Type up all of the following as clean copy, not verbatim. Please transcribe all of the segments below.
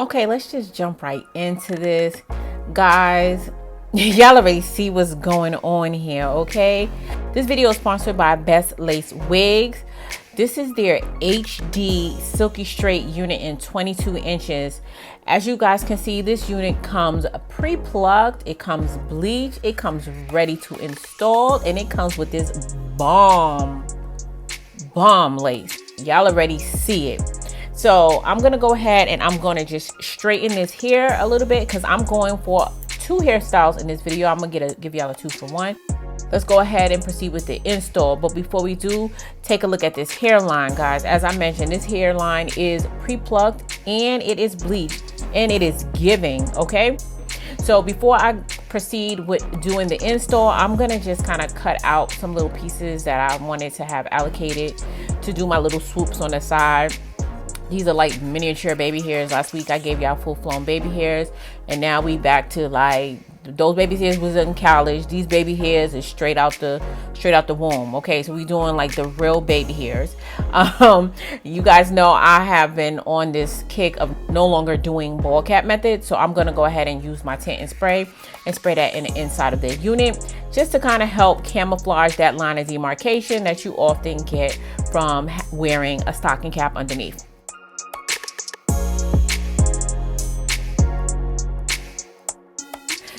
Okay, let's just jump right into this, guys. Y'all already see what's going on here, okay? This video is sponsored by Bestlacewigs. This is their HD silky straight unit in 22 inches. As you guys can see, this unit comes pre-plucked, it comes bleached, it comes ready to install, and it comes with this bomb lace. Y'all already see it. So I'm gonna go ahead and I'm gonna just straighten this hair a little bit because I'm going for 2 hairstyles in this video. I'm gonna give y'all a 2-for-1. Let's go ahead and proceed with the install. But before we do, take a look at this hairline, guys. As I mentioned, this hairline is pre-plucked and it is bleached and it is giving, okay? So before I proceed with doing the install, I'm gonna just kind of cut out some little pieces that I wanted to have allocated to do my little swoops on the side. These are like miniature baby hairs. Last week I gave y'all full-flown baby hairs, and now we back to like those baby hairs was in college. These baby hairs is straight out the womb. Okay, so we doing like the real baby hairs. You guys know I have been on this kick of no longer doing ball cap method, so I'm gonna go ahead and use my tint and spray that in the inside of the unit just to kind of help camouflage that line of demarcation that you often get from wearing a stocking cap underneath.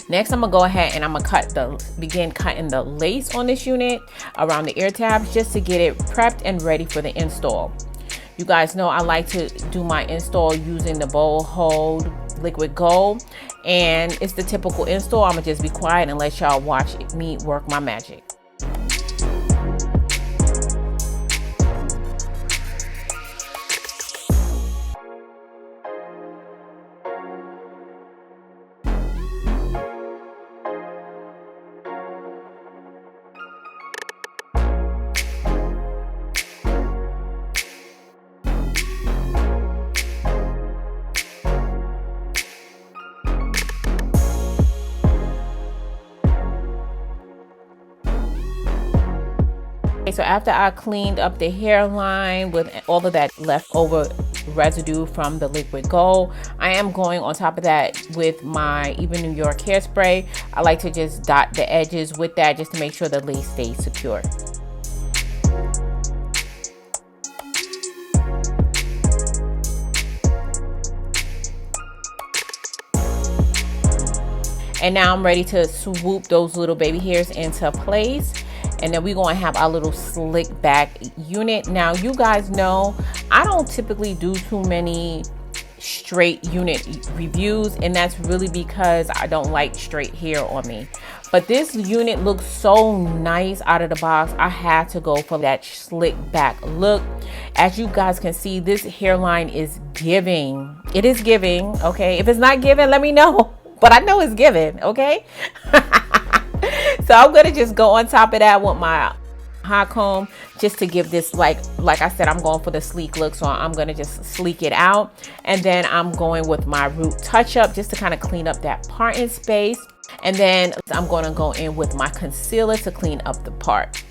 Next, I'm gonna go ahead and I'm gonna begin cutting the lace on this unit around the ear tabs just to get it prepped and ready for the install. You guys know I like to do my install using the Bold Hold Liquid Gold, and it's the typical install. I'm gonna just be quiet and let y'all watch me work my magic. So after I cleaned up the hairline with all of that leftover residue from the liquid gold, I am going on top of that with my Even New York hairspray. I like to just dot the edges with that just to make sure the lace stays secure. And now I'm ready to swoop those little baby hairs into place. And then we're going to have our little slick back unit. Now, you guys know I don't typically do too many straight unit reviews, and that's really because I don't like straight hair on me. But this unit looks so nice out of the box. I had to go for that slick back look. As you guys can see, this hairline is giving. It is giving, okay? If it's not giving, let me know. But I know it's giving, okay? So I'm gonna just go on top of that with my hot comb just to give this, like I said, I'm going for the sleek look, so I'm gonna just sleek it out. And then I'm going with my root touch up just to kind of clean up that parting space. And then I'm gonna go in with my concealer to clean up the part.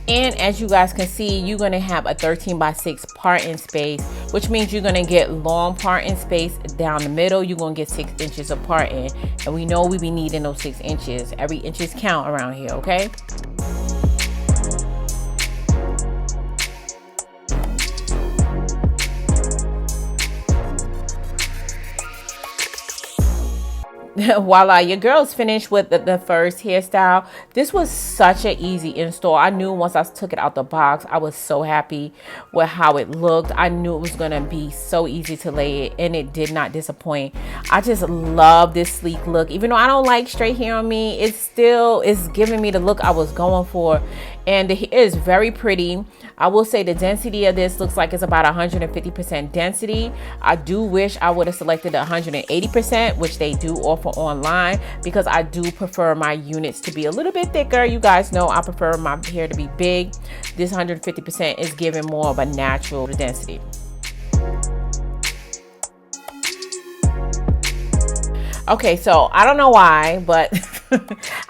And as you guys can see, you're gonna have a 13x6 parting space, which means you're gonna get long parting space down the middle. You're gonna get 6 inches of parting, and we know we be needing those 6 inches. Every inches count around here, okay? Voila, your girl's finished with the first hairstyle. This was such an easy install. I knew once I took it out the box, I was so happy with how it looked. I knew it was gonna be so easy to lay it, and it did not disappoint. I just love this sleek look. Even though I don't like straight hair on me, it still is giving me the look I was going for. And the hair is very pretty. I will say the density of this looks like it's about 150% density. I do wish I would have selected the 180%, which they do offer online, because I do prefer my units to be a little bit thicker. You guys know I prefer my hair to be big. This 150% is giving more of a natural density. Okay, so I don't know why, but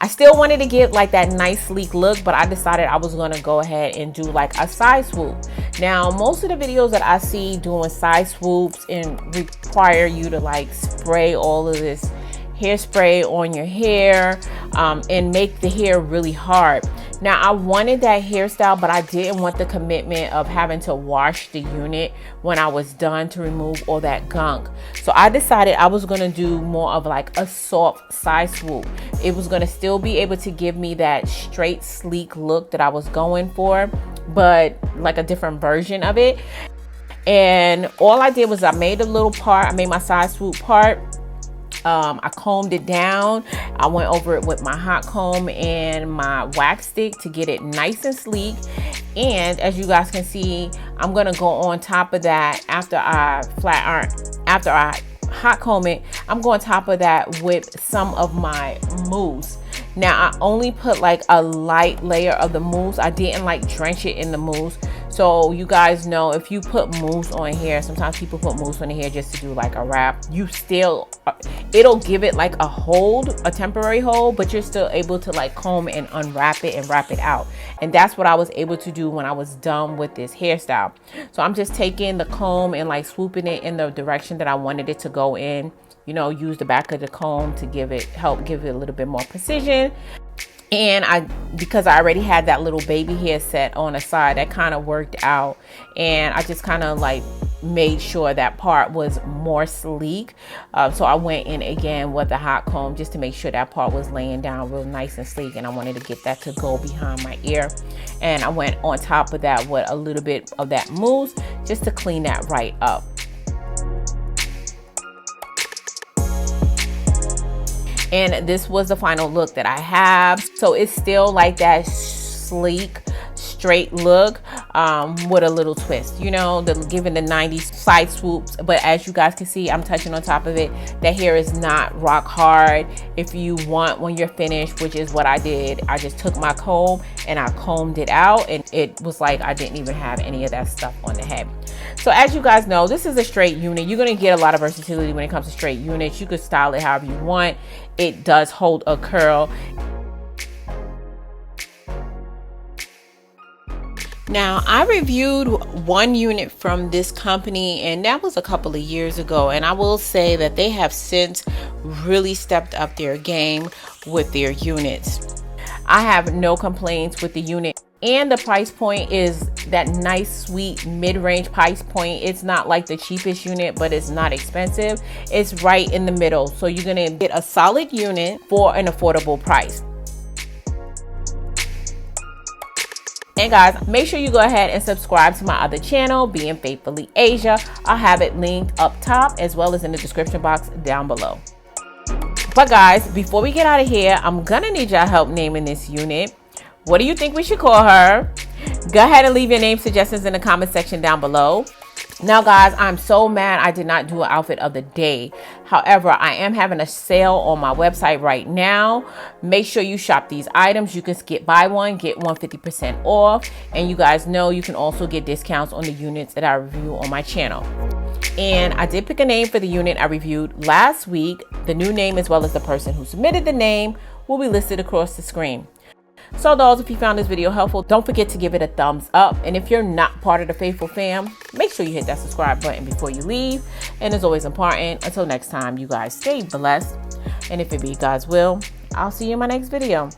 I still wanted to get like that nice sleek look, but I decided I was going to go ahead and do like a side swoop Now, most of the videos that I see doing side swoops and require you to like spray all of this hairspray on your hair and make the hair really hard. Now, I wanted that hairstyle, but I didn't want the commitment of having to wash the unit when I was done to remove all that gunk. So I decided I was going to do more of like a soft side swoop. It was going to still be able to give me that straight, sleek look that I was going for, but like a different version of it. And all I did was I made a little part. I made my side swoop part. I combed it down. I went over it with my hot comb and my wax stick to get it nice and sleek. And as you guys can see, I'm gonna go on top of that after I hot comb it. I'm going on top of that with some of my mousse. Now, I only put like a light layer of the mousse. I didn't like drench it in the mousse. So you guys know, if you put mousse on hair, sometimes people put mousse on the hair just to do like a wrap. You still, it'll give it like a hold, a temporary hold, but you're still able to like comb and unwrap it and wrap it out. And that's what I was able to do when I was done with this hairstyle. So I'm just taking the comb and like swooping it in the direction that I wanted it to go in. You know, use the back of the comb to help give it a little bit more precision. And because I already had that little baby hair set on the side, that kind of worked out. And I just kind of like made sure that part was more sleek. So I went in again with the hot comb just to make sure that part was laying down real nice and sleek. And I wanted to get that to go behind my ear. And I went on top of that with a little bit of that mousse just to clean that right up. And this was the final look that I have. So it's still like that sleek, straight look with a little twist, you know, giving the 90s side swoops. But as you guys can see, I'm touching on top of it. The hair is not rock hard. If you want, when you're finished, which is what I did, I just took my comb and I combed it out, and it was like I didn't even have any of that stuff on the head. So as you guys know, this is a straight unit. You're going to get a lot of versatility when it comes to straight units. You could style it however you want. It does hold a curl. Now, I reviewed one unit from this company, and that was a couple of years ago. And I will say that they have since really stepped up their game with their units. I have no complaints with the unit. And the price point is that nice, sweet, mid-range price point. It's not like the cheapest unit, but it's not expensive. It's right in the middle. So you're going to get a solid unit for an affordable price. And guys, make sure you go ahead and subscribe to my other channel, Being Faithfully Asia. I'll have it linked up top as well as in the description box down below. But guys, before we get out of here, I'm gonna need y'all help naming this unit. What do you think we should call her? Go ahead and leave your name suggestions in the comment section down below. Now guys, I'm so mad I did not do an outfit of the day. However, I am having a sale on my website right now. Make sure you shop these items. You can buy one, get one 50% off. And you guys know you can also get discounts on the units that I review on my channel. And I did pick a name for the unit I reviewed last week. The new name as well as the person who submitted the name will be listed across the screen. So dolls, if you found this video helpful, don't forget to give it a thumbs up. And if you're not part of the Faithful fam, make sure you hit that subscribe button before you leave. And as always important, until next time, you guys stay blessed. And if it be God's will, I'll see you in my next video.